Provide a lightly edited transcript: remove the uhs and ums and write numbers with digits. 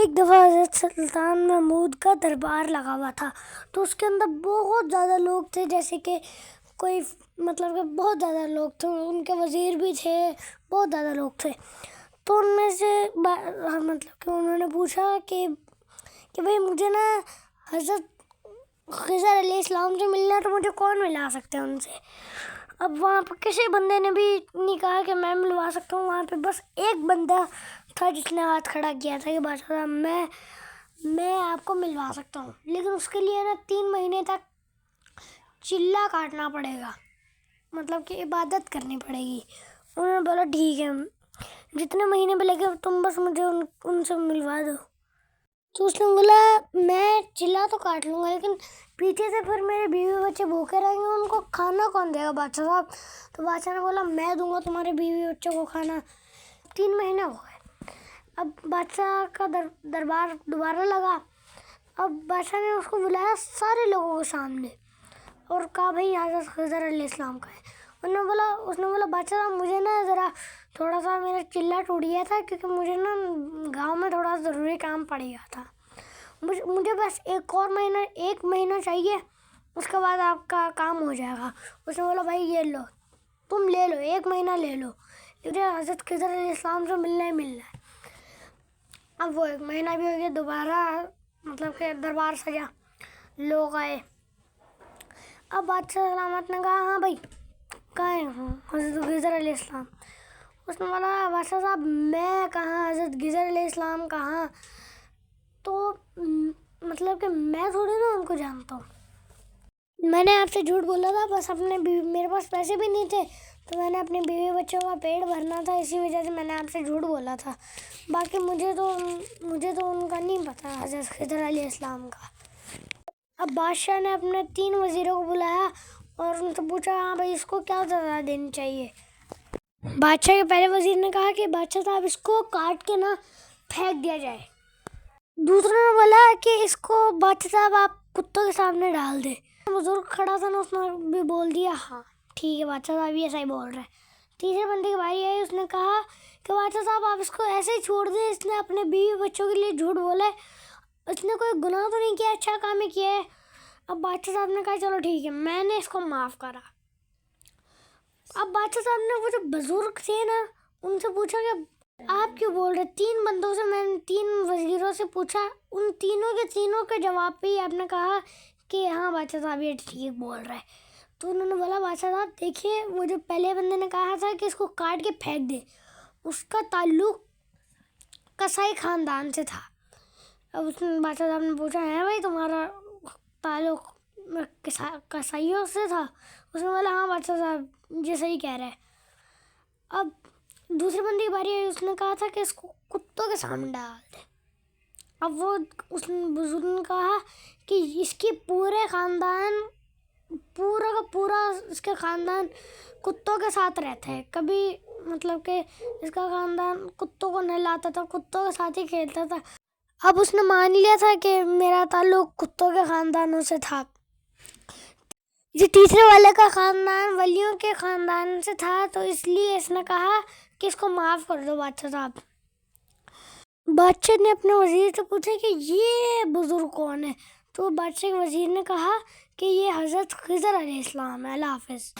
ایک دفعہ حضرت سلطان محمود کا دربار لگا ہوا تھا، تو اس کے اندر بہت زیادہ لوگ تھے، جیسے کہ کوئی مطلب کہ بہت زیادہ لوگ تھے، ان کے وزیر بھی تھے، بہت زیادہ لوگ تھے۔ تو ان میں سے مطلب کہ انہوں نے پوچھا کہ بھئی مجھے نا حضرت خضر علیہ السلام سے ملنا ہے، تو مجھے کون ملا سکتے ہیں ان سے؟ اب وہاں پہ کسی بندے نے بھی نہیں کہا کہ میں ملوا سکتا ہوں، وہاں پہ بس ایک بندہ تھا جس نے ہاتھ کھڑا کیا تھا کہ بادشاہ صاحب میں آپ کو ملوا سکتا ہوں، لیکن اس کے لیے نا 3 مہینے تک چلہ کاٹنا پڑے گا، مطلب کہ عبادت کرنی پڑے گی۔ انہوں نے بولا ٹھیک ہے، جتنے مہینے پہ لگے تم بس مجھے ان سے ملوا دو۔ تو اس نے بولا میں چلہ تو کاٹ لوں گا، لیکن پیچھے سے پھر میرے بیوی بچے بھوکے رہیں گے، ان کو کھانا کون دے گا بادشاہ صاحب؟ تو بادشاہ نے بولا میں دوں گا تمہارے بیوی بچوں کو کھانا۔ 3 مہینے ہو گئے، اب بادشاہ کا دربار دوبارہ لگا۔ اب بادشاہ نے اس کو بلایا سارے لوگوں کے سامنے اور کہا بھئی حضرت خضر علیہ السلام کا ہے۔ اس نے بولا بادشاہ صاحب مجھے نا ذرا تھوڑا سا میرا چلہ ٹوٹ گیا تھا، کیونکہ مجھے نا گاؤں میں تھوڑا ضروری کام پڑ گیا تھا، مجھے بس ایک مہینہ چاہیے، اس کے بعد آپ کا کام ہو جائے گا۔ اس نے بولا بھائی یہ لو، تم لے لو، 1 مہینہ لے لو، مجھے حضرت خضر علیہ السلام سے ملنا ہی ملنا ہے۔ اب وہ 1 مہینہ بھی ہو گیا، دوبارہ مطلب کہ دربار سجا، لوگ آئے۔ اب بادشاہ سلامت نے کہا ہاں بھائی کہاں ہیں حضرت خضر علیہ السلام؟ اس نے بولا بادشاہ صاحب میں کہاں، حضرت خضر علیہ السلام کہاں؟ تو مطلب کہ میں تھوڑی نا ان کو جانتا ہوں، میں نے آپ سے جھوٹ بولا تھا، بس میرے پاس پیسے بھی نہیں تھے، تو میں نے اپنے بیوی بچوں کا پیٹ بھرنا تھا، اسی وجہ سے میں نے آپ سے جھوٹ بولا تھا، باقی مجھے تو ان کا نہیں پتا حضرت خضر علیہ السلام کا۔ اب بادشاہ نے اپنے 3 وزیروں کو بلایا اور ان سے پوچھا ہاں بھائی اس کو کیا سزا دینی چاہیے؟ بادشاہ کے پہلے وزیر نے کہا کہ بادشاہ صاحب اس کو کاٹ کے نا پھینک دیا جائے۔ دوسرے نے بولا کہ اس کو بادشاہ صاحب آپ کتوں کے سامنے ڈال دیں۔ بزرگ کھڑا تھا نا، اس نے بھی بول دیا ہاں ٹھیک ہے بادشاہ صاحب یہ صحیح بول رہے ہیں۔ تیسرے بندے کی باری آئی، اس نے کہا کہ بادشاہ صاحب آپ اس کو ایسے ہی چھوڑ دیں، اس نے اپنے بیوی بچوں کے لیے جھوٹ بولا ہے، اس نے کوئی گناہ تو نہیں کیا، اچھا کام ہی کیا ہے۔ اب بادشاہ صاحب نے کہا چلو ٹھیک ہے میں نے اس کو معاف کرا۔ اب بادشاہ صاحب نے وہ جو بزرگ تھے نا ان سے پوچھا کہ آپ کیوں بول رہے؟ 3 بندوں سے میں نے 3 وزیروں سے پوچھا، ان تینوں کے جواب پہ ہی آپ نے کہا کہ ہاں بادشاہ صاحب یہ ٹھیک بول رہا ہے۔ تو انہوں نے بولا بادشاہ صاحب دیکھیے وہ جو پہلے بندے نے کہا تھا کہ اس کو کاٹ کے پھینک دے، اس کا تعلق قصائی خاندان سے تھا۔ اب اس نے بادشاہ صاحب نے پوچھا ہے بھائی تمہارا تعلق قصائیوں سے تھا؟ اس نے بولا ہاں بادشاہ صاحب یہ صحیح کہہ رہے ہیں۔ اب دوسرے بندے کی باری آئی، اس نے کہا تھا کہ اس کو کتوں کے سامنے ڈال دے۔ اب وہ اس بزرگ نے کہا کہ اس کی پورا کا پورا اس کے خاندان کتوں کے ساتھ رہتا ہے، کبھی مطلب کہ اس کا خاندان کتوں کو نہلاتا تھا، کتوں کے ساتھ ہی کھیلتا تھا۔ اب اس نے مان لیا تھا کہ میرا تعلق کتوں کے خاندانوں سے تھا۔ یہ تیسرے والے کا خاندان ولیوں کے خاندان سے تھا، تو اس لیے اس نے کہا کہ اس کو معاف کر دو بادشاہ صاحب۔ بادشاہ نے اپنے وزیر سے پوچھا کہ یہ بزرگ کون ہے؟ تو بادشاہ کے وزیر نے کہا کہ یہ حضرت خضر علیہ السلام ہے۔ اللہ حافظ۔